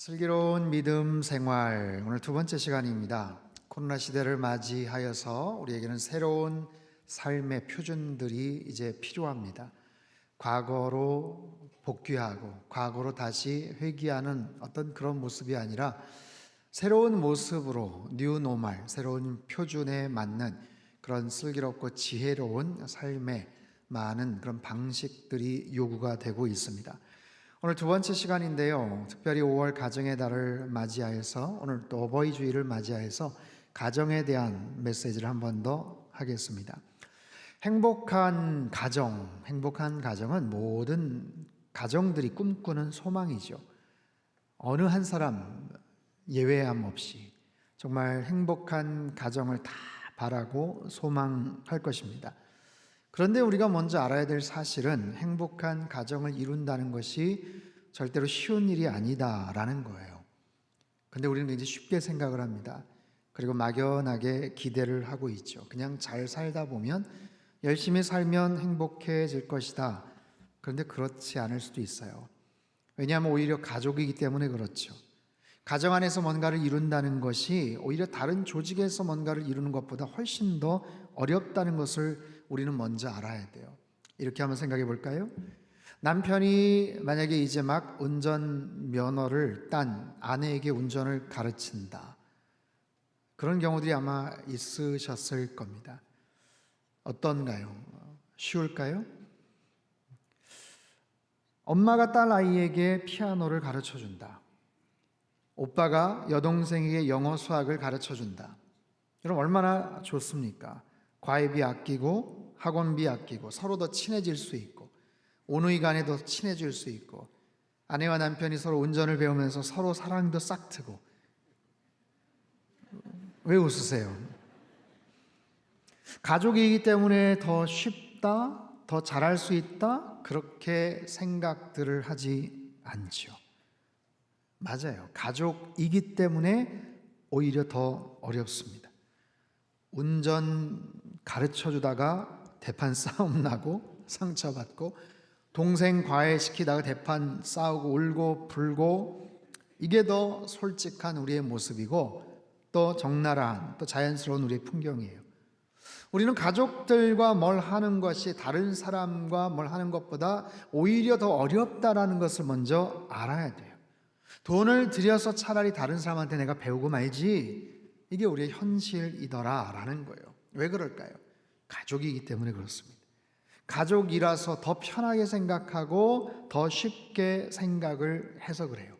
슬기로운 믿음 생활, 오늘 두 번째 시간입니다. 코로나 시대를 맞이하여서 우리에게는 새로운 삶의 표준들이 이제 필요합니다. 과거로 복귀하고 과거로 다시 회귀하는 어떤 그런 모습이 아니라 새로운 모습으로 뉴노멀, 새로운 표준에 맞는 그런 슬기롭고 지혜로운 삶의 많은 그런 방식들이 요구가 되고 있습니다. 오늘 두 번째 시간인데요. 특별히 5월 가정의 달을 맞이하여서 오늘 또 어버이 주일을 맞이하여서 가정에 대한 메시지를 한 번 더 하겠습니다. 행복한 가정은 모든 가정들이 꿈꾸는 소망이죠. 어느 한 사람 예외함 없이 정말 행복한 가정을 다 바라고 소망할 것입니다. 그런데 우리가 먼저 알아야 될 사실은 행복한 가정을 이룬다는 것이 절대로 쉬운 일이 아니다라는 거예요. 그런데 우리는 굉장히 쉽게 생각을 합니다. 그리고 막연하게 기대를 하고 있죠. 그냥 잘 살다 보면, 열심히 살면 행복해질 것이다. 그런데 그렇지 않을 수도 있어요. 왜냐하면 오히려 가족이기 때문에 그렇죠. 가정 안에서 뭔가를 이룬다는 것이 오히려 다른 조직에서 뭔가를 이루는 것보다 훨씬 더 어렵다는 것을 우리는 먼저 알아야 돼요. 이렇게 한번 생각해 볼까요? 남편이 만약에 이제 막 운전면허를 딴 아내에게 운전을 가르친다. 그런 경우들이 아마 있으셨을 겁니다. 어떤가요? 쉬울까요? 엄마가 딸 아이에게 피아노를 가르쳐 준다. 오빠가 여동생에게 영어 수학을 가르쳐 준다. 여러분 얼마나 좋습니까? 과외비 아끼고 학원비 아끼고 서로 더 친해질 수 있고 오누이 간에 더 친해질 수 있고 아내와 남편이 서로 운전을 배우면서 서로 사랑도 싹트고. 왜 웃으세요? 가족이기 때문에 더 쉽다, 더 잘할 수 있다, 그렇게 생각들을 하지 않죠. 맞아요. 가족이기 때문에 오히려 더 어렵습니다. 운전 가르쳐 주다가 대판 싸움 나고 상처받고, 동생 과외시키다가 대판 싸우고 울고 불고, 이게 더 솔직한 우리의 모습이고 또 적나라한, 또 자연스러운 우리의 풍경이에요. 우리는 가족들과 뭘 하는 것이 다른 사람과 뭘 하는 것보다 오히려 더 어렵다라는 것을 먼저 알아야 돼요. 돈을 들여서 차라리 다른 사람한테 내가 배우고 말지, 이게 우리의 현실이더라라는 거예요. 왜 그럴까요? 가족이기 때문에 그렇습니다. 가족이라서 더 편하게 생각하고 더 쉽게 생각을 해서 그래요.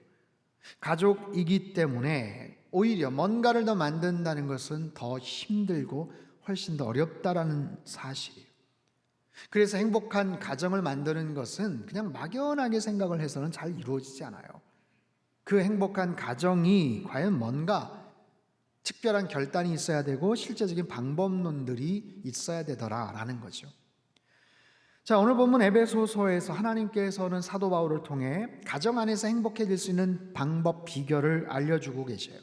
가족이기 때문에 오히려 뭔가를 더 만든다는 것은 더 힘들고 훨씬 더 어렵다라는 사실이에요. 그래서 행복한 가정을 만드는 것은 그냥 막연하게 생각을 해서는 잘 이루어지지 않아요. 그 행복한 가정이 과연 뭔가 특별한 결단이 있어야 되고 실제적인 방법론들이 있어야 되더라라는 거죠. 자, 오늘 본문 에베소서에서 하나님께서는 사도 바울을 통해 가정 안에서 행복해질 수 있는 방법, 비결을 알려주고 계셔요.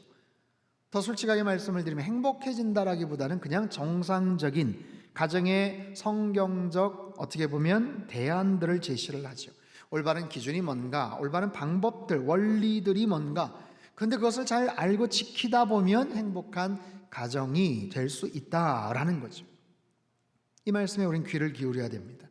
더 솔직하게 말씀을 드리면 행복해진다라기보다는 그냥 정상적인 가정의 성경적, 어떻게 보면 대안들을 제시를 하죠. 올바른 기준이 뭔가, 올바른 방법들, 원리들이 뭔가. 그런데 그것을 잘 알고 지키다 보면 행복한 가정이 될 수 있다라는 거죠. 이 말씀에 우린 귀를 기울여야 됩니다.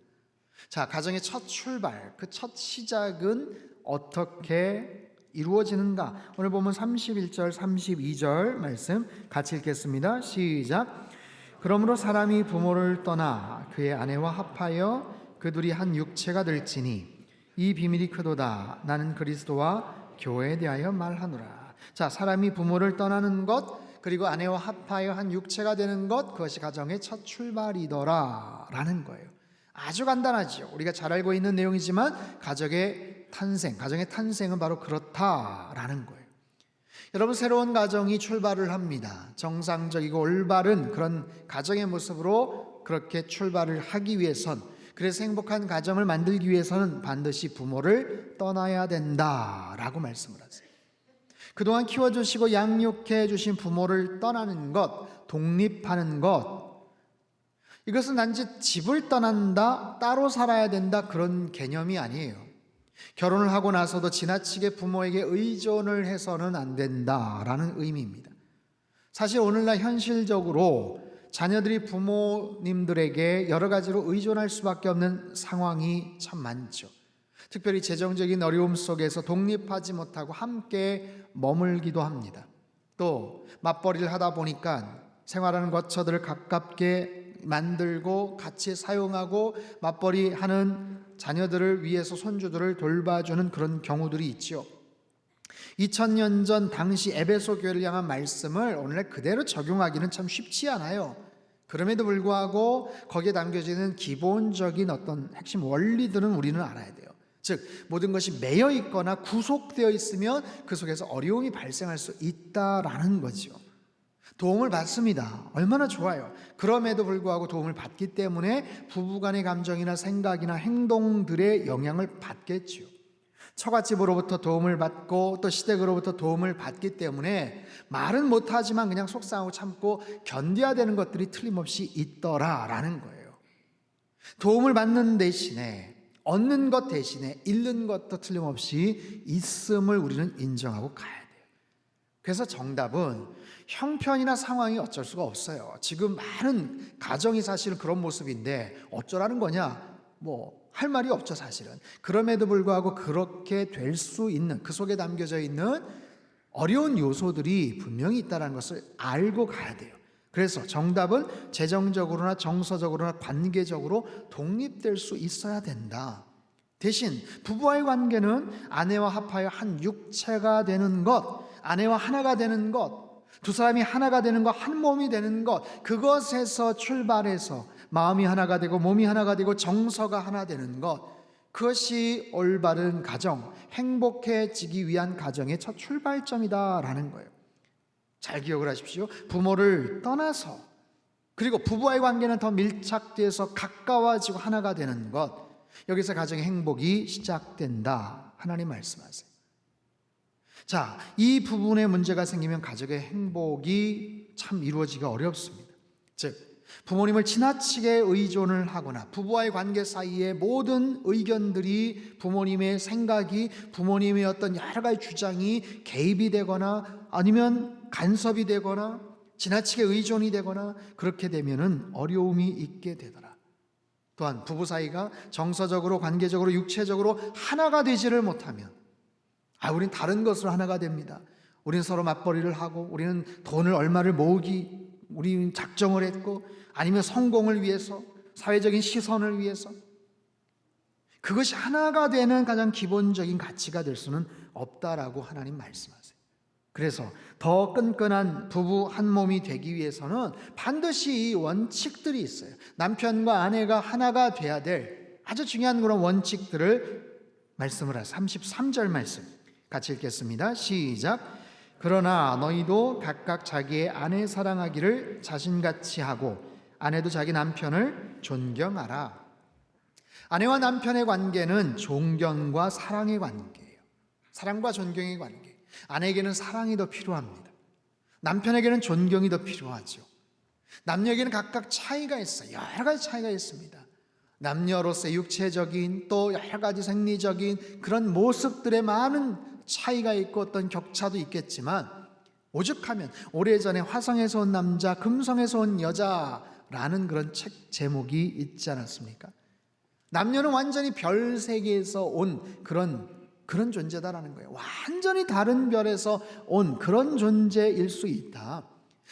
자, 가정의 첫 출발, 그 첫 시작은 어떻게 이루어지는가? 오늘 보면 31절, 32절 말씀 같이 읽겠습니다. 시작. 그러므로 사람이 부모를 떠나 그의 아내와 합하여 그 둘이 한 육체가 될지니 이 비밀이 크도다. 나는 그리스도와 교회에 대하여 말하노라. 자, 사람이 부모를 떠나는 것, 그리고 아내와 합하여 한 육체가 되는 것, 그것이 가정의 첫 출발이더라 라는 거예요. 아주 간단하죠. 우리가 잘 알고 있는 내용이지만 가정의 탄생은 바로 그렇다라는 거예요. 여러분, 새로운 가정이 출발을 합니다. 정상적이고 올바른 그런 가정의 모습으로 그렇게 출발을 하기 위해선, 그래서 행복한 가정을 만들기 위해서는 반드시 부모를 떠나야 된다라고 말씀을 하세요. 그동안 키워주시고 양육해 주신 부모를 떠나는 것, 독립하는 것, 이것은 단지 집을 떠난다, 따로 살아야 된다, 그런 개념이 아니에요. 결혼을 하고 나서도 지나치게 부모에게 의존을 해서는 안 된다라는 의미입니다. 사실 오늘날 현실적으로 자녀들이 부모님들에게 여러 가지로 의존할 수밖에 없는 상황이 참 많죠. 특별히 재정적인 어려움 속에서 독립하지 못하고 함께 머물기도 합니다. 또 맞벌이를 하다 보니까 생활하는 거처들을 가깝게 만들고 같이 사용하고 맞벌이하는 자녀들을 위해서 손주들을 돌봐주는 그런 경우들이 있죠. 2000년 전 당시 에베소 교회를 향한 말씀을 오늘날 그대로 적용하기는 참 쉽지 않아요. 그럼에도 불구하고 거기에 담겨지는 기본적인 어떤 핵심 원리들은 우리는 알아야 돼요. 즉 모든 것이 매여 있거나 구속되어 있으면 그 속에서 어려움이 발생할 수 있다라는 거죠. 도움을 받습니다. 얼마나 좋아요. 그럼에도 불구하고 도움을 받기 때문에 부부간의 감정이나 생각이나 행동들의 영향을 받겠죠. 처갓집으로부터 도움을 받고 또 시댁으로부터 도움을 받기 때문에 말은 못하지만 그냥 속상하고 참고 견뎌야 되는 것들이 틀림없이 있더라라는 거예요. 도움을 받는 대신에 얻는 것 대신에 잃는 것도 틀림없이 있음을 우리는 인정하고 가야 돼요. 그래서 정답은 형편이나 상황이 어쩔 수가 없어요. 지금 많은 가정이 사실은 그런 모습인데 어쩌라는 거냐? 할 말이 없죠, 사실은. 그럼에도 불구하고 그렇게 될 수 있는, 그 속에 담겨져 있는 어려운 요소들이 분명히 있다는 것을 알고 가야 돼요. 그래서 정답은 재정적으로나 정서적으로나 관계적으로 독립될 수 있어야 된다. 대신 부부와의 관계는 아내와 합하여 한 육체가 되는 것, 아내와 하나가 되는 것, 두 사람이 하나가 되는 것, 한 몸이 되는 것, 그것에서 출발해서 마음이 하나가 되고 몸이 하나가 되고 정서가 하나 되는 것, 그것이 올바른 가정, 행복해지기 위한 가정의 첫 출발점이다라는 거예요. 잘 기억을 하십시오. 부모를 떠나서 그리고 부부와의 관계는 더 밀착돼서 가까워지고 하나가 되는 것, 여기서 가정의 행복이 시작된다. 하나님 말씀하세요. 자, 이 부분에 문제가 생기면 가정의 행복이 참 이루어지기가 어렵습니다. 즉 부모님을 지나치게 의존을 하거나 부부와의 관계 사이에 모든 의견들이 부모님의 생각이 부모님의 어떤 여러 가지 주장이 개입이 되거나 아니면 간섭이 되거나 지나치게 의존이 되거나 그렇게 되면은 어려움이 있게 되더라. 또한 부부 사이가 정서적으로 관계적으로 육체적으로 하나가 되지를 못하면 우린 다른 것으로 하나가 됩니다. 우리는 서로 맞벌이를 하고 우리는 돈을 얼마를 모으기 우리는 작정을 했고 아니면 성공을 위해서 사회적인 시선을 위해서 그것이 하나가 되는 가장 기본적인 가치가 될 수는 없다라고 하나님 말씀하세요. 그래서 더 끈끈한 부부 한 몸이 되기 위해서는 반드시 이 원칙들이 있어요. 남편과 아내가 하나가 돼야 될 아주 중요한 그런 원칙들을 말씀을 하세요. 33절 말씀 같이 읽겠습니다. 시작. 그러나 너희도 각각 자기의 아내 사랑하기를 자신같이 하고 아내도 자기 남편을 존경하라. 아내와 남편의 관계는 존경과 사랑의 관계예요. 사랑과 존경의 관계. 아내에게는 사랑이 더 필요합니다. 남편에게는 존경이 더 필요하죠. 남녀에게는 각각 차이가 있어요. 여러 가지 차이가 있습니다. 남녀로서의 육체적인 또 여러 가지 생리적인 그런 모습들의 많은 차이가 있고 어떤 격차도 있겠지만 오죽하면 오래전에 화성에서 온 남자 금성에서 온 여자라는 그런 책 제목이 있지 않았습니까? 남녀는 완전히 별 세계에서 온 그런 존재다라는 거예요. 완전히 다른 별에서 온 그런 존재일 수 있다.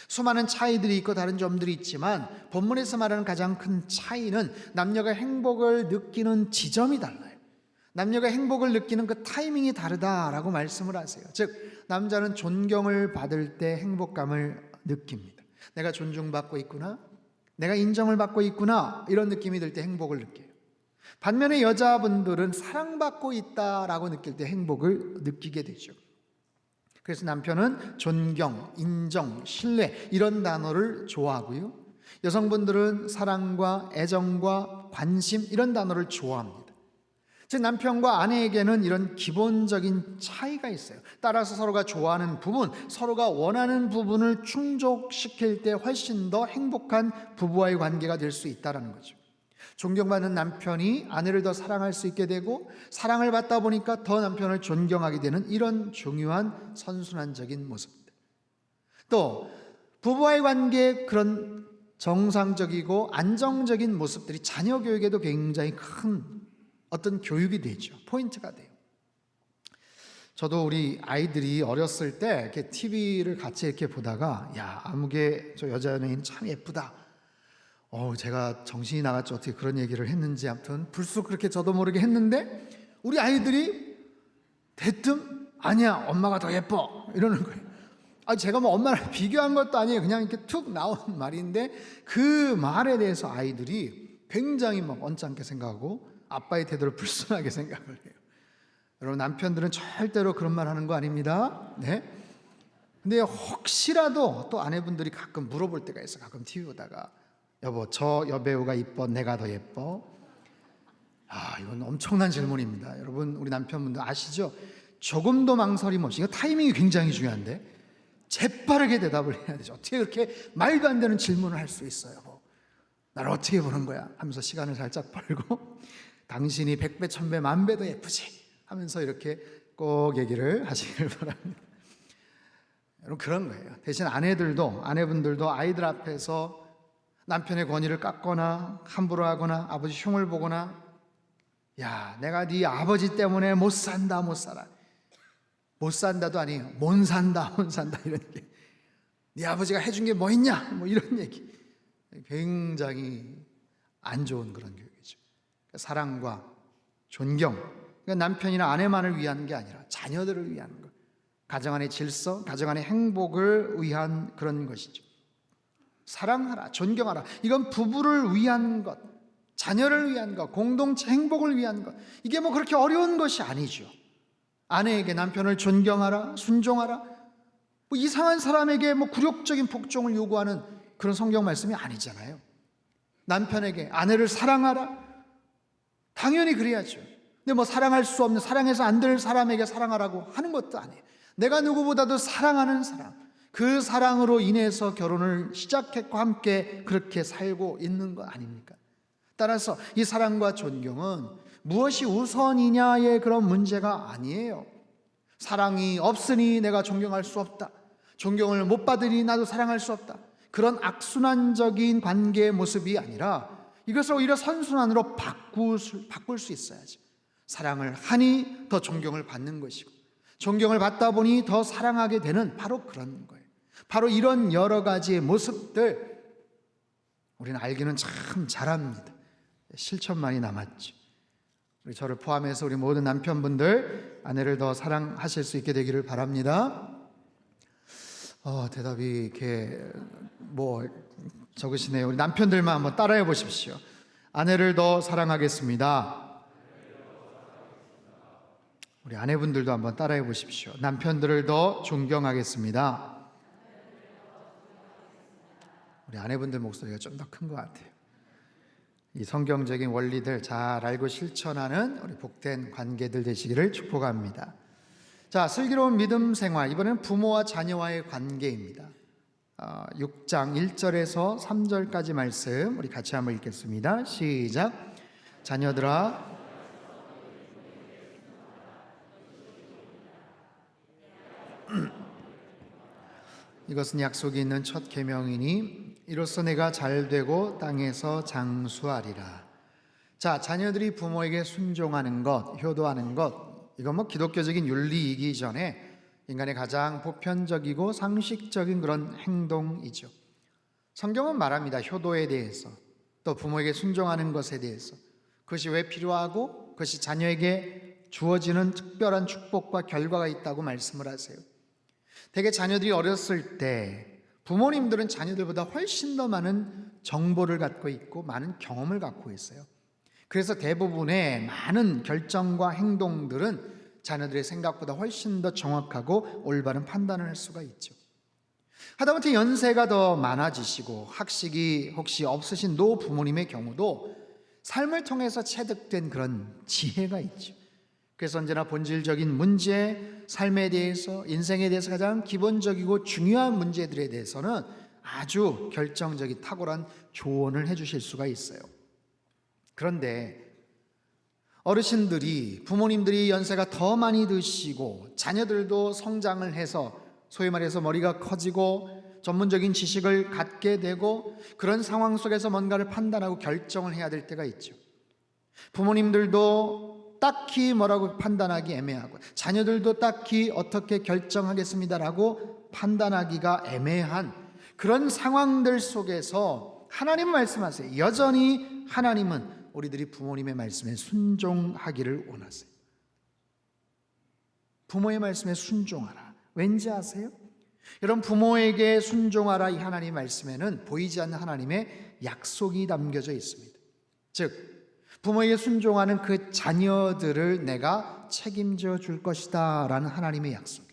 수많은 차이들이 있고 다른 점들이 있지만 본문에서 말하는 가장 큰 차이는 남녀가 행복을 느끼는 지점이 달라요. 남녀가 행복을 느끼는 그 타이밍이 다르다라고 말씀을 하세요. 즉 남자는 존경을 받을 때 행복감을 느낍니다. 내가 존중받고 있구나, 내가 인정을 받고 있구나, 이런 느낌이 들 때 행복을 느껴요. 반면에 여자분들은 사랑받고 있다라고 느낄 때 행복을 느끼게 되죠. 그래서 남편은 존경, 인정, 신뢰 이런 단어를 좋아하고요. 여성분들은 사랑과 애정과 관심 이런 단어를 좋아합니다. 즉 남편과 아내에게는 이런 기본적인 차이가 있어요. 따라서 서로가 좋아하는 부분, 서로가 원하는 부분을 충족시킬 때 훨씬 더 행복한 부부와의 관계가 될 수 있다는 거죠. 존경받는 남편이 아내를 더 사랑할 수 있게 되고, 사랑을 받다 보니까 더 남편을 존경하게 되는 이런 중요한 선순환적인 모습들. 또 부부와의 관계에 그런 정상적이고 안정적인 모습들이 자녀 교육에도 굉장히 큰 어떤 교육이 되죠. 포인트가 돼요. 저도 우리 아이들이 어렸을 때 이렇게 TV를 같이 이렇게 보다가, 야, 아무개 저 여자 연예인 참 예쁘다. 제가 정신이 나갔죠. 어떻게 그런 얘기를 했는지. 아무튼 불쑥 그렇게 저도 모르게 했는데, 우리 아이들이 대뜸 아니야, 엄마가 더 예뻐 이러는 거예요. 제가 뭐 엄마랑 비교한 것도 아니에요. 그냥 이렇게 툭 나온 말인데, 그 말에 대해서 아이들이 굉장히 막 언짢게 생각하고 아빠의 태도를 불순하게 생각을 해요. 여러분, 남편들은 절대로 그런 말 하는 거 아닙니다. 네. 근데 혹시라도 또 아내분들이 가끔 물어볼 때가 있어. 가끔 TV 보다가, 여보, 저 여배우가 이뻐, 내가 더 예뻐? 이건 엄청난 질문입니다. 여러분, 우리 남편분들 아시죠? 조금도 망설임 없이, 이거 타이밍이 굉장히 중요한데 재빠르게 대답을 해야 되죠. 어떻게 그렇게 말도 안 되는 질문을 할 수 있어요? 나를 어떻게 보는 거야? 하면서 시간을 살짝 벌고, 당신이 100배, 1000배, 10,000배 더 예쁘지? 하면서 이렇게 꼭 얘기를 하시길 바랍니다. 여러분, 그런 거예요. 대신 아내분들도 아이들 앞에서 남편의 권위를 깎거나 함부로 하거나 아버지 흉을 보거나, 야, 내가 네 아버지 때문에 못 산다, 못 살아. 못 산다도 아니에요. 못 산다, 못 산다 이런 얘기. 네 아버지가 해준 게 뭐 있냐? 뭐 이런 얘기. 굉장히 안 좋은 그런 교육이죠. 사랑과 존경, 그러니까 남편이나 아내만을 위한 게 아니라 자녀들을 위한 것, 가정 안의 질서, 가정 안의 행복을 위한 그런 것이죠. 사랑하라, 존경하라. 이건 부부를 위한 것, 자녀를 위한 것, 공동체 행복을 위한 것. 이게 뭐 그렇게 어려운 것이 아니죠. 아내에게 남편을 존경하라, 순종하라, 뭐 이상한 사람에게 뭐 굴욕적인 복종을 요구하는 그런 성경 말씀이 아니잖아요. 남편에게 아내를 사랑하라, 당연히 그래야죠. 근데 뭐 사랑할 수 없는, 사랑해서 안 될 사람에게 사랑하라고 하는 것도 아니에요. 내가 누구보다도 사랑하는 사람, 그 사랑으로 인해서 결혼을 시작했고 함께 그렇게 살고 있는 거 아닙니까? 따라서 이 사랑과 존경은 무엇이 우선이냐의 그런 문제가 아니에요. 사랑이 없으니 내가 존경할 수 없다, 존경을 못 받으니 나도 사랑할 수 없다, 그런 악순환적인 관계의 모습이 아니라 이것을 오히려 선순환으로 바꿀 수 있어야죠. 사랑을 하니 더 존경을 받는 것이고, 존경을 받다 보니 더 사랑하게 되는 바로 그런 거예요. 바로 이런 여러 가지의 모습들 우리는 알기는 참 잘합니다. 실천만이 남았죠. 우리 저를 포함해서 우리 모든 남편분들 아내를 더 사랑하실 수 있게 되기를 바랍니다. 대답이 이렇게 뭐 적으시네요. 우리 남편들만 한번 따라해 보십시오. 아내를 더 사랑하겠습니다. 우리 아내분들도 한번 따라해 보십시오. 남편들을 더 존경하겠습니다. 우리 아내분들 목소리가 좀 더 큰 것 같아요. 이 성경적인 원리들 잘 알고 실천하는 우리 복된 관계들 되시기를 축복합니다. 자, 슬기로운 믿음 생활, 이번에는 부모와 자녀와의 관계입니다. 6장 1절에서 3절까지 말씀 우리 같이 한번 읽겠습니다. 시작. 자녀들아, 이것은 약속이 있는 첫 계명이니 이로써 내가 잘되고 땅에서 장수하리라. 자, 자녀들이 부모에게 순종하는 것, 효도하는 것, 이건 뭐 기독교적인 윤리이기 전에 인간의 가장 보편적이고 상식적인 그런 행동이죠. 성경은 말합니다. 효도에 대해서, 또 부모에게 순종하는 것에 대해서, 그것이 왜 필요하고 그것이 자녀에게 주어지는 특별한 축복과 결과가 있다고 말씀을 하세요. 대개 자녀들이 어렸을 때 부모님들은 자녀들보다 훨씬 더 많은 정보를 갖고 있고 많은 경험을 갖고 있어요. 그래서 대부분의 많은 결정과 행동들은 자녀들의 생각보다 훨씬 더 정확하고 올바른 판단을 할 수가 있죠. 하다못해 연세가 더 많아지시고 학식이 혹시 없으신 노부모님의 경우도 삶을 통해서 체득된 그런 지혜가 있죠. 그래서 언제나 본질적인 문제, 삶에 대해서, 인생에 대해서 가장 기본적이고 중요한 문제들에 대해서는 아주 결정적인 탁월한 조언을 해주실 수가 있어요. 그런데 어르신들이, 부모님들이 연세가 더 많이 드시고 자녀들도 성장을 해서 소위 말해서 머리가 커지고 전문적인 지식을 갖게 되고 그런 상황 속에서 뭔가를 판단하고 결정을 해야 될 때가 있죠. 부모님들도 딱히 뭐라고 판단하기 애매하고 자녀들도 딱히 어떻게 결정하겠습니다라고 판단하기가 애매한 그런 상황들 속에서 하나님 말씀하세요. 여전히 하나님은 우리들이 부모님의 말씀에 순종하기를 원하세요. 부모의 말씀에 순종하라. 왠지 아세요? 여러분, 부모에게 순종하라 이 하나님 말씀에는 보이지 않는 하나님의 약속이 담겨져 있습니다. 즉 부모에게 순종하는 그 자녀들을 내가 책임져 줄 것이다 라는 하나님의 약속이,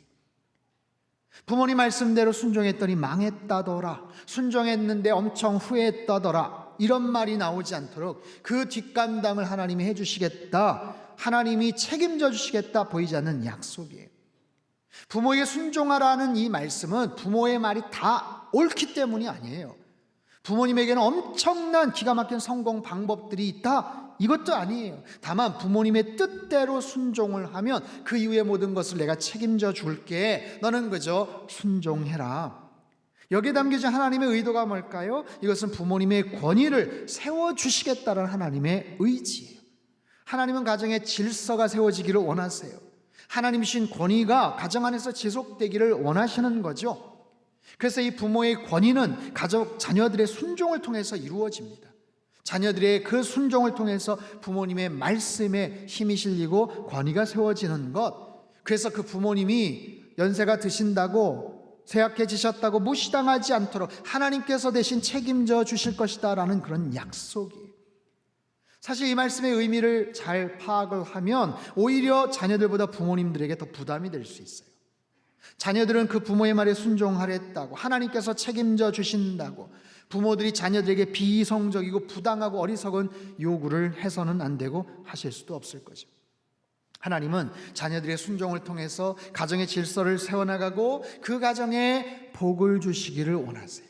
부모님 말씀대로 순종했더니 망했다더라, 순종했는데 엄청 후회했다더라, 이런 말이 나오지 않도록 그 뒷감당을 하나님이 해주시겠다, 하나님이 책임져 주시겠다 보이지 않는 약속이에요. 부모에게 순종하라는 이 말씀은 부모의 말이 다 옳기 때문이 아니에요. 부모님에게는 엄청난 기가 막힌 성공 방법들이 있다, 이것도 아니에요. 다만 부모님의 뜻대로 순종을 하면 그 이후의 모든 것을 내가 책임져 줄게, 너는 그저 순종해라. 여기에 담겨진 하나님의 의도가 뭘까요? 이것은 부모님의 권위를 세워주시겠다는 하나님의 의지예요. 하나님은 가정의 질서가 세워지기를 원하세요. 하나님이신 권위가 가정 안에서 지속되기를 원하시는 거죠. 그래서 이 부모의 권위는 가족, 자녀들의 순종을 통해서 이루어집니다. 자녀들의 그 순종을 통해서 부모님의 말씀에 힘이 실리고 권위가 세워지는 것, 그래서 그 부모님이 연세가 드신다고 쇠약해지셨다고 무시당하지 않도록 하나님께서 대신 책임져 주실 것이다 라는 그런 약속이에요. 사실 이 말씀의 의미를 잘 파악을 하면 오히려 자녀들보다 부모님들에게 더 부담이 될 수 있어요. 자녀들은 그 부모의 말에 순종하랬다고, 하나님께서 책임져 주신다고 부모들이 자녀들에게 비이성적이고 부당하고 어리석은 요구를 해서는 안 되고 하실 수도 없을 거죠. 하나님은 자녀들의 순종을 통해서 가정의 질서를 세워나가고 그 가정에 복을 주시기를 원하세요.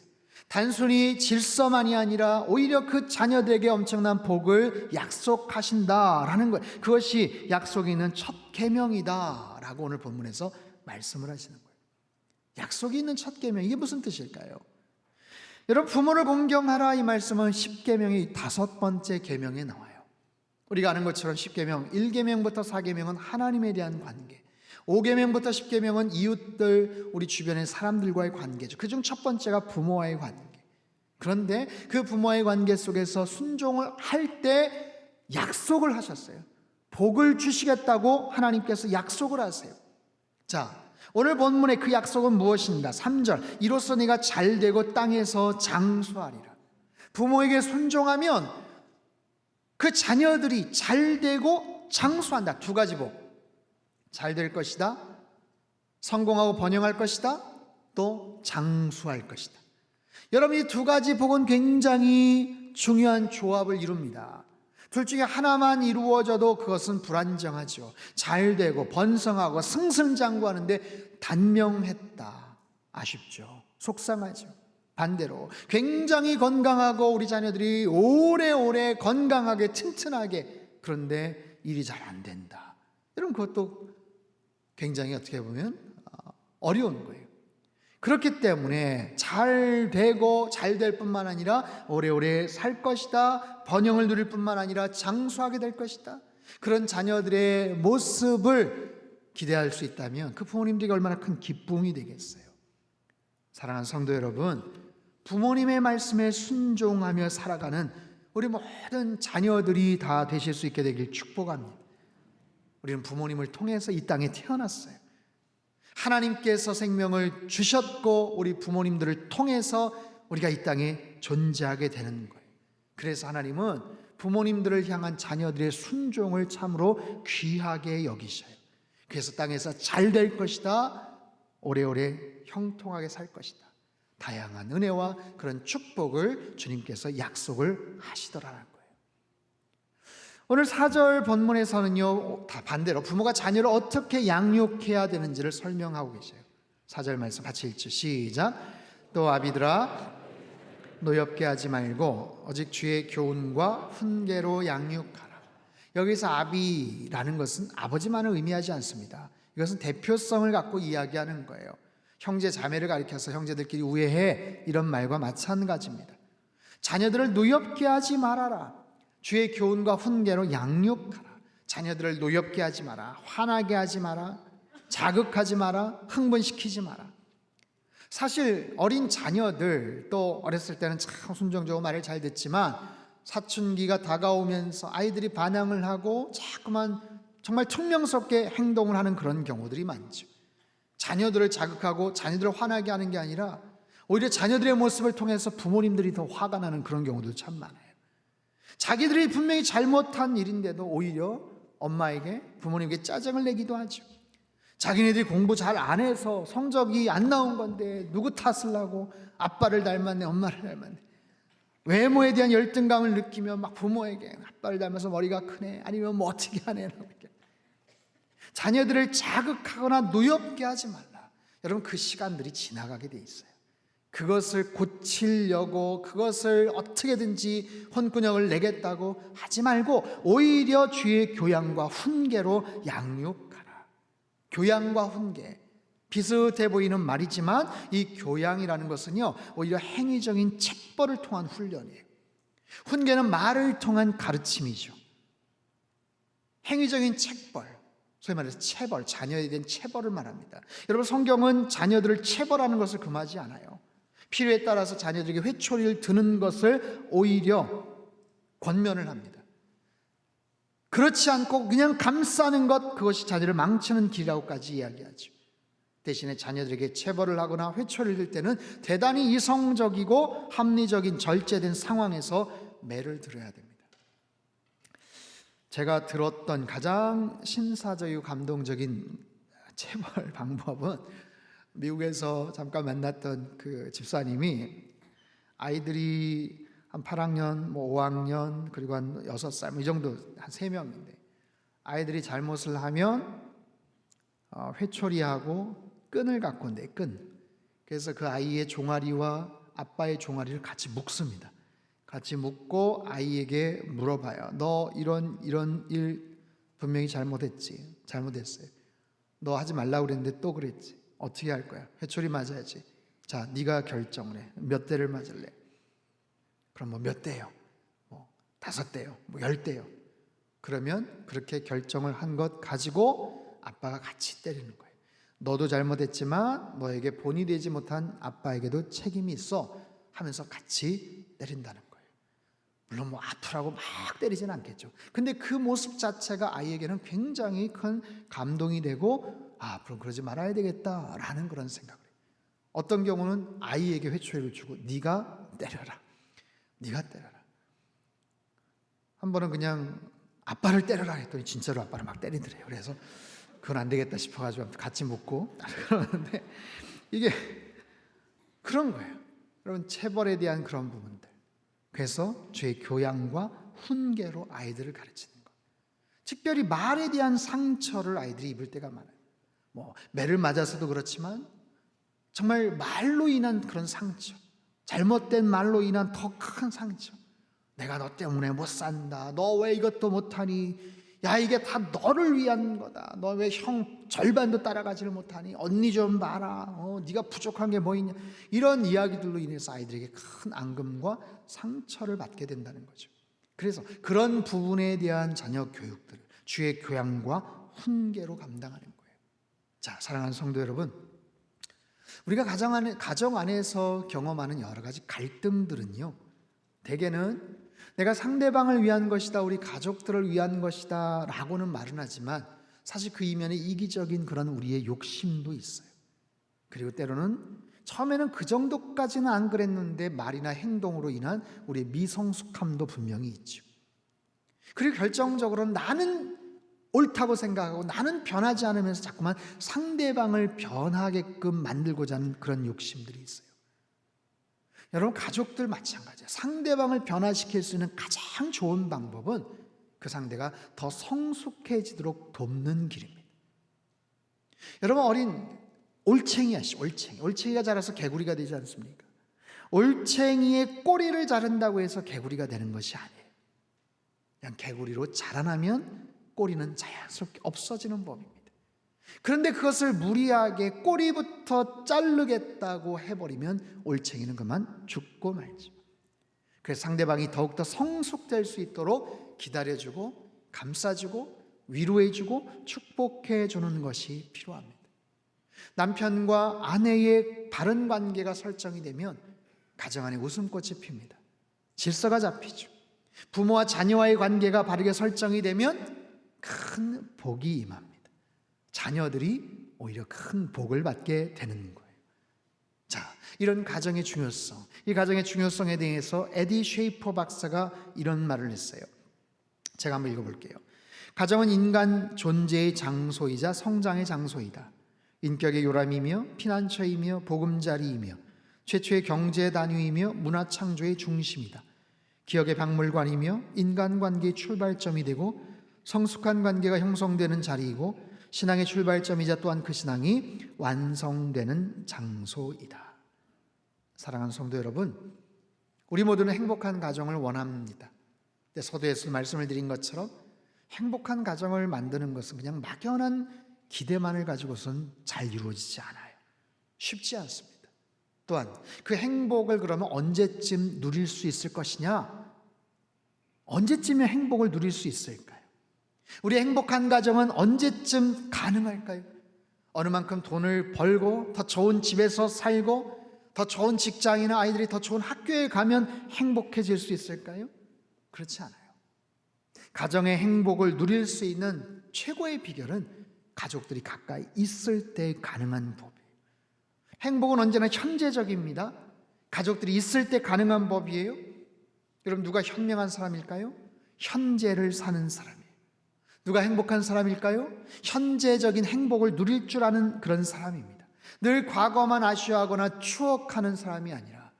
단순히 질서만이 아니라 오히려 그 자녀들에게 엄청난 복을 약속하신다라는 거예요. 그것이 약속이 있는 첫 계명이다라고 오늘 본문에서 말씀을 하시는 거예요. 약속이 있는 첫 계명, 이게 무슨 뜻일까요? 여러분, 부모를 공경하라 이 말씀은 10계명의 5번째 계명에 나와요. 우리가 아는 것처럼 10계명 1계명부터 4계명은 하나님에 대한 관계, 5계명부터 10계명은 이웃들, 우리 주변의 사람들과의 관계죠. 그중 첫 번째가 부모와의 관계. 그런데 그 부모와의 관계 속에서 순종을 할 때 약속을 하셨어요. 복을 주시겠다고 하나님께서 약속을 하세요. 자, 오늘 본문의 그 약속은 무엇인가? 3절, 이로써 네가 잘되고 땅에서 장수하리라. 부모에게 순종하면 그 자녀들이 잘되고 장수한다. 두 가지 복, 잘될 것이다, 성공하고 번영할 것이다, 또 장수할 것이다. 여러분, 이 두 가지 복은 굉장히 중요한 조합을 이룹니다. 둘 중에 하나만 이루어져도 그것은 불안정하죠. 잘되고 번성하고 승승장구하는데 단명했다, 아쉽죠, 속상하죠. 반대로 굉장히 건강하고 우리 자녀들이 오래오래 건강하게 튼튼하게, 그런데 일이 잘 안 된다, 여러분 그것도 굉장히 어떻게 보면 어려운 거예요. 그렇기 때문에 잘 되고 잘 될 뿐만 아니라 오래오래 살 것이다, 번영을 누릴 뿐만 아니라 장수하게 될 것이다, 그런 자녀들의 모습을 기대할 수 있다면 그 부모님들에게 얼마나 큰 기쁨이 되겠어요. 사랑하는 성도 여러분, 부모님의 말씀에 순종하며 살아가는 우리 모든 자녀들이 다 되실 수 있게 되길 축복합니다. 우리는 부모님을 통해서 이 땅에 태어났어요. 하나님께서 생명을 주셨고 우리 부모님들을 통해서 우리가 이 땅에 존재하게 되는 거예요. 그래서 하나님은 부모님들을 향한 자녀들의 순종을 참으로 귀하게 여기셔요. 그래서 땅에서 잘 될 것이다, 오래오래 형통하게 살 것이다, 다양한 은혜와 그런 축복을 주님께서 약속을 하시더라는 거예요. 오늘 4절 본문에서는요, 다 반대로 부모가 자녀를 어떻게 양육해야 되는지를 설명하고 계세요. 4절 말씀 같이 읽죠. 시작. 또 아비들아, 노엽게 하지 말고 오직 주의 교훈과 훈계로 양육하라. 여기서 아비라는 것은 아버지만을 의미하지 않습니다. 이것은 대표성을 갖고 이야기하는 거예요. 형제 자매를 가리켜서 형제들끼리 우애해, 이런 말과 마찬가지입니다. 자녀들을 노엽게 하지 말아라. 주의 교훈과 훈계로 양육하라. 자녀들을 노엽게 하지 마라. 화나게 하지 마라. 자극하지 마라. 흥분시키지 마라. 사실 어린 자녀들, 또 어렸을 때는 참 순종적으로 말을 잘 듣지만 사춘기가 다가오면서 아이들이 반항을 하고 자꾸만 정말 퉁명스럽게 행동을 하는 그런 경우들이 많죠. 자녀들을 자극하고 자녀들을 화나게 하는 게 아니라 오히려 자녀들의 모습을 통해서 부모님들이 더 화가 나는 그런 경우도 참 많아요. 자기들이 분명히 잘못한 일인데도 오히려 엄마에게, 부모님에게 짜증을 내기도 하죠. 자기네들이 공부 잘 안 해서 성적이 안 나온 건데 누구 탓을 하고 아빠를 닮았네, 엄마를 닮았네. 외모에 대한 열등감을 느끼며 막 부모에게 아빠를 닮아서 머리가 크네, 아니면 뭐 어떻게 하네. 자녀들을 자극하거나 노엽게 하지 말라. 여러분, 그 시간들이 지나가게 돼 있어요. 그것을 고치려고 그것을 어떻게든지 혼꾸녕을 내겠다고 하지 말고 오히려 주의 교양과 훈계로 양육하라. 교양과 훈계, 비슷해 보이는 말이지만 이 교양이라는 것은요, 오히려 행위적인 책벌을 통한 훈련이에요. 훈계는 말을 통한 가르침이죠. 행위적인 책벌, 소위 말해서 체벌, 자녀에 대한 체벌을 말합니다. 여러분, 성경은 자녀들을 체벌하는 것을 금하지 않아요. 필요에 따라서 자녀들에게 회초리를 드는 것을 오히려 권면을 합니다. 그렇지 않고 그냥 감싸는 것, 그것이 자녀를 망치는 길이라고까지 이야기하죠. 대신에 자녀들에게 체벌을 하거나 회초리를 들 때는 대단히 이성적이고 합리적인 절제된 상황에서 매를 들어야 됩니다. 제가 들었던 가장 신사적이고 감동적인 체벌 방법은 미국에서 잠깐 만났던 그 집사님이 아이들이 한 8학년, 뭐 5학년, 그리고 한 6살, 뭐 이 정도, 한 3명인데 아이들이 잘못을 하면 회초리하고 끈을 갖고 온대, 끈. 그래서 그 아이의 종아리와 아빠의 종아리를 같이 묶습니다. 같이 묶고 아이에게 물어봐요. 너 이런 일 분명히 잘못했어요. 너 하지 말라고 그랬는데 또 그랬지. 어떻게 할 거야? 회초리 맞아야지. 자, 네가 결정을 해. 몇 대를 맞을래? 그럼 뭐 몇 대요? 뭐 5대요? 뭐 10대요? 그러면 그렇게 결정을 한 것 가지고 아빠가 같이 때리는 거예요. 너도 잘못했지만 너에게 본이 되지 못한 아빠에게도 책임이 있어 하면서 같이 때린다는 거예요. 물론 뭐 아프라고 막 때리진 않겠죠. 근데 그 모습 자체가 아이에게는 굉장히 큰 감동이 되고, 아, 앞으로 그러지 말아야 되겠다라는 그런 생각을 해요. 어떤 경우는 아이에게 회초리를 주고 네가 때려라. 한 번은 그냥 아빠를 때려라 했더니 진짜로 아빠를 막 때리더래요. 그래서 그건 안 되겠다 싶어가지고 같이 묻고 그러는데, 이게 그런 거예요. 여러분, 체벌에 대한 그런 부분들. 그래서 주의 교양과 훈계로 아이들을 가르치는 것. 특별히 말에 대한 상처를 아이들이 입을 때가 많아요. 뭐 매를 맞아서도 그렇지만 정말 말로 인한 그런 상처, 잘못된 말로 인한 더 큰 상처. 내가 너 때문에 못 산다. 너 왜 이것도 못하니? 야, 이게 다 너를 위한 거다. 너 왜 형 절반도 따라가지를 못하니? 언니 좀 봐라. 네가 부족한 게 뭐 있냐? 이런 이야기들로 인해서 아이들에게 큰 앙금과 상처를 받게 된다는 거죠. 그래서 그런 부분에 대한 자녀 교육들을 주의 교양과 훈계로 감당하는 거예요. 자, 사랑하는 성도 여러분, 우리가 가정 안에서 경험하는 여러 가지 갈등들은요, 대개는 내가 상대방을 위한 것이다, 우리 가족들을 위한 것이다 라고는 말은 하지만 사실 그 이면에 이기적인 그런 우리의 욕심도 있어요. 그리고 때로는 처음에는 그 정도까지는 안 그랬는데 말이나 행동으로 인한 우리의 미성숙함도 분명히 있죠. 그리고 결정적으로 나는 옳다고 생각하고 나는 변하지 않으면서 자꾸만 상대방을 변하게끔 만들고자 하는 그런 욕심들이 있어요. 여러분, 가족들 마찬가지예요. 상대방을 변화시킬 수 있는 가장 좋은 방법은 그 상대가 더 성숙해지도록 돕는 길입니다. 여러분, 어린 올챙이가 자라서 개구리가 되지 않습니까? 올챙이의 꼬리를 자른다고 해서 개구리가 되는 것이 아니에요. 그냥 개구리로 자라나면 꼬리는 자연스럽게 없어지는 법입니다. 그런데 그것을 무리하게 꼬리부터 자르겠다고 해버리면 올챙이는 그만 죽고 말죠. 그래서 상대방이 더욱더 성숙될 수 있도록 기다려주고 감싸주고 위로해주고 축복해주는 것이 필요합니다. 남편과 아내의 바른 관계가 설정이 되면 가정 안에 웃음꽃이 핍니다. 질서가 잡히죠. 부모와 자녀와의 관계가 바르게 설정이 되면 큰 복이 임합니다. 자녀들이 오히려 큰 복을 받게 되는 거예요. 자, 이런 가정의 중요성, 이 가정의 중요성에 대해서 에디 쉐이퍼 박사가 이런 말을 했어요. 제가 한번 읽어볼게요. 가정은 인간 존재의 장소이자 성장의 장소이다. 인격의 요람이며 피난처이며 보금자리이며 최초의 경제 단위이며 문화 창조의 중심이다. 기억의 박물관이며 인간관계의 출발점이 되고 성숙한 관계가 형성되는 자리이고 신앙의 출발점이자 또한 그 신앙이 완성되는 장소이다. 사랑하는 성도 여러분, 우리 모두는 행복한 가정을 원합니다. 서두에서 말씀을 드린 것처럼 행복한 가정을 만드는 것은 그냥 막연한 기대만을 가지고선 잘 이루어지지 않아요. 쉽지 않습니다. 또한 그 행복을 그러면 언제쯤 누릴 수 있을 것이냐? 언제쯤에 행복을 누릴 수 있을까요? 우리 행복한 가정은 언제쯤 가능할까요? 어느 만큼 돈을 벌고 더 좋은 집에서 살고 더 좋은 직장이나 아이들이 더 좋은 학교에 가면 행복해질 수 있을까요? 그렇지 않아요. 가정의 행복을 누릴 수 있는 최고의 비결은 가족들이 가까이 있을 때 가능한 법이에요. 행복은 언제나 현재적입니다. 가족들이 있을 때 가능한 법이에요. 여러분, 누가 현명한 사람일까요? 현재를 사는 사람이에요. 누가 행복한 사람일까요? 현재적인 행복을 누릴 줄 아는 그런 사람입니다. 늘 과거만 아쉬워하거나 추억하는 사람이 아니라,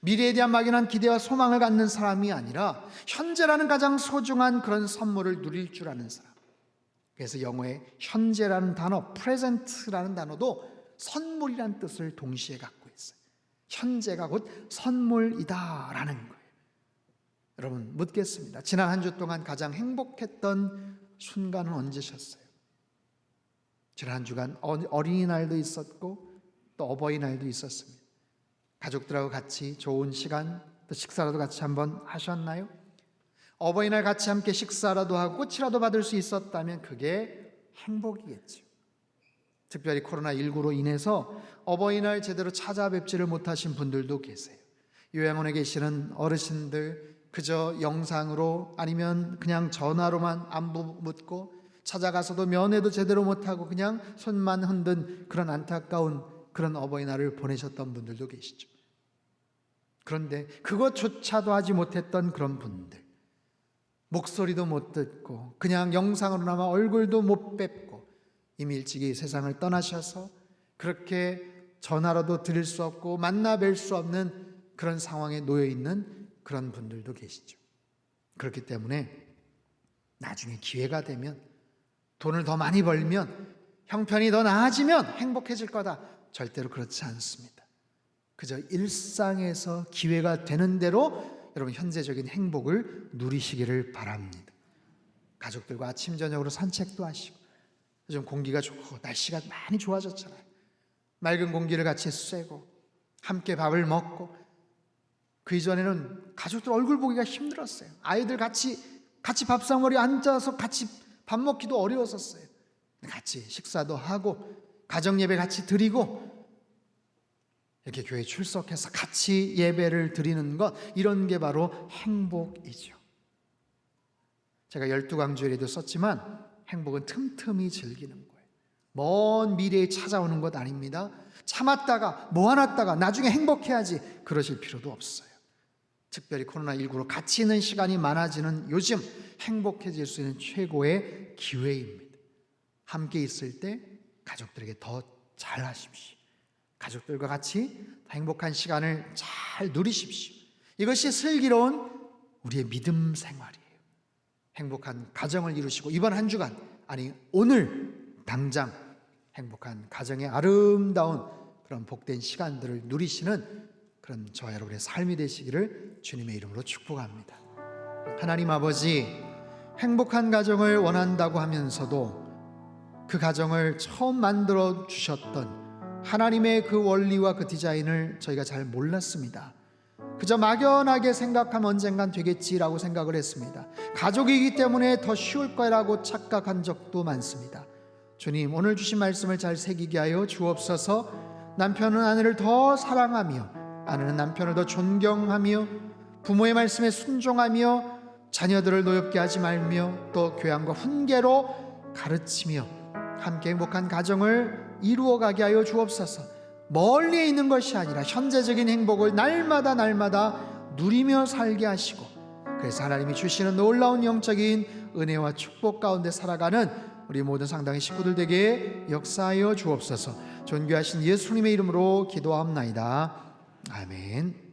미래에 대한 막연한 기대와 소망을 갖는 사람이 아니라 현재라는 가장 소중한 그런 선물을 누릴 줄 아는 사람. 그래서 영어의 현재라는 단어, present라는 단어도 선물이라는 뜻을 동시에 갖고 있어요. 현재가 곧 선물이다라는 거예요. 여러분, 묻겠습니다. 지난 한 주 동안 가장 행복했던 순간은 언제셨어요? 지난 한 주간 어린이날도 있었고 또 어버이날도 있었습니다. 가족들하고 같이 좋은 시간, 또 식사라도 같이 한번 하셨나요? 어버이날 같이 함께 식사라도 하고 꽃이라도 받을 수 있었다면 그게 행복이겠죠. 특별히 코로나19로 인해서 어버이날 제대로 찾아뵙지를 못하신 분들도 계세요. 요양원에 계시는 어르신들, 그저 영상으로 아니면 그냥 전화로만 안부 묻고 찾아가서도 면회도 제대로 못하고 그냥 손만 흔든 그런 안타까운 그런 어버이날을 보내셨던 분들도 계시죠. 그런데 그것조차도 하지 못했던 그런 분들, 목소리도 못 듣고 그냥 영상으로나마 얼굴도 못 뵙고 이미 일찍이 세상을 떠나셔서 그렇게 전화로도 드릴 수 없고 만나 뵐 수 없는 그런 상황에 놓여 있는 그런 분들도 계시죠. 그렇기 때문에 나중에 기회가 되면, 돈을 더 많이 벌면, 형편이 더 나아지면 행복해질 거다. 절대로 그렇지 않습니다. 그저 일상에서 기회가 되는 대로 여러분 현재적인 행복을 누리시기를 바랍니다. 가족들과 아침 저녁으로 산책도 하시고, 요즘 공기가 좋고 날씨가 많이 좋아졌잖아요. 맑은 공기를 같이 쐬고 함께 밥을 먹고, 그 이전에는 가족들 얼굴 보기가 힘들었어요. 아이들 같이 밥상머리에 앉아서 같이 밥 먹기도 어려웠었어요. 같이 식사도 하고 가정예배 같이 드리고 이렇게 교회에 출석해서 같이 예배를 드리는 것, 이런 게 바로 행복이죠. 제가 12강조에도 썼지만 행복은 틈틈이 즐기는 거예요. 먼 미래에 찾아오는 것 아닙니다. 참았다가 모아놨다가 나중에 행복해야지, 그러실 필요도 없어요. 특별히 코로나19로 같이 있는 시간이 많아지는 요즘 행복해질 수 있는 최고의 기회입니다. 함께 있을 때 가족들에게 더 잘하십시오. 가족들과 같이 행복한 시간을 잘 누리십시오. 이것이 슬기로운 우리의 믿음 생활이에요. 행복한 가정을 이루시고 이번 한 주간, 아니 오늘 당장 행복한 가정의 아름다운 그런 복된 시간들을 누리시는 그런 저와 여러분의 삶이 되시기를 주님의 이름으로 축복합니다. 하나님 아버지, 행복한 가정을 원한다고 하면서도 그 가정을 처음 만들어 주셨던 하나님의 그 원리와 그 디자인을 저희가 잘 몰랐습니다. 그저 막연하게 생각하면 언젠간 되겠지라고 생각을 했습니다. 가족이기 때문에 더 쉬울 거라고 착각한 적도 많습니다. 주님, 오늘 주신 말씀을 잘 새기게 하여 주옵소서. 남편은 아내를 더 사랑하며 아내는 남편을 더 존경하며 부모의 말씀에 순종하며 자녀들을 노엽게 하지 말며 또 교양과 훈계로 가르치며 함께 행복한 가정을 이루어가게 하여 주옵소서. 멀리에 있는 것이 아니라 현재적인 행복을 날마다 누리며 살게 하시고, 그래서 하나님이 주시는 놀라운 영적인 은혜와 축복 가운데 살아가는 우리 모든 상당의 식구들 되게 역사하여 주옵소서. 존귀하신 예수님의 이름으로 기도합나이다. 아멘.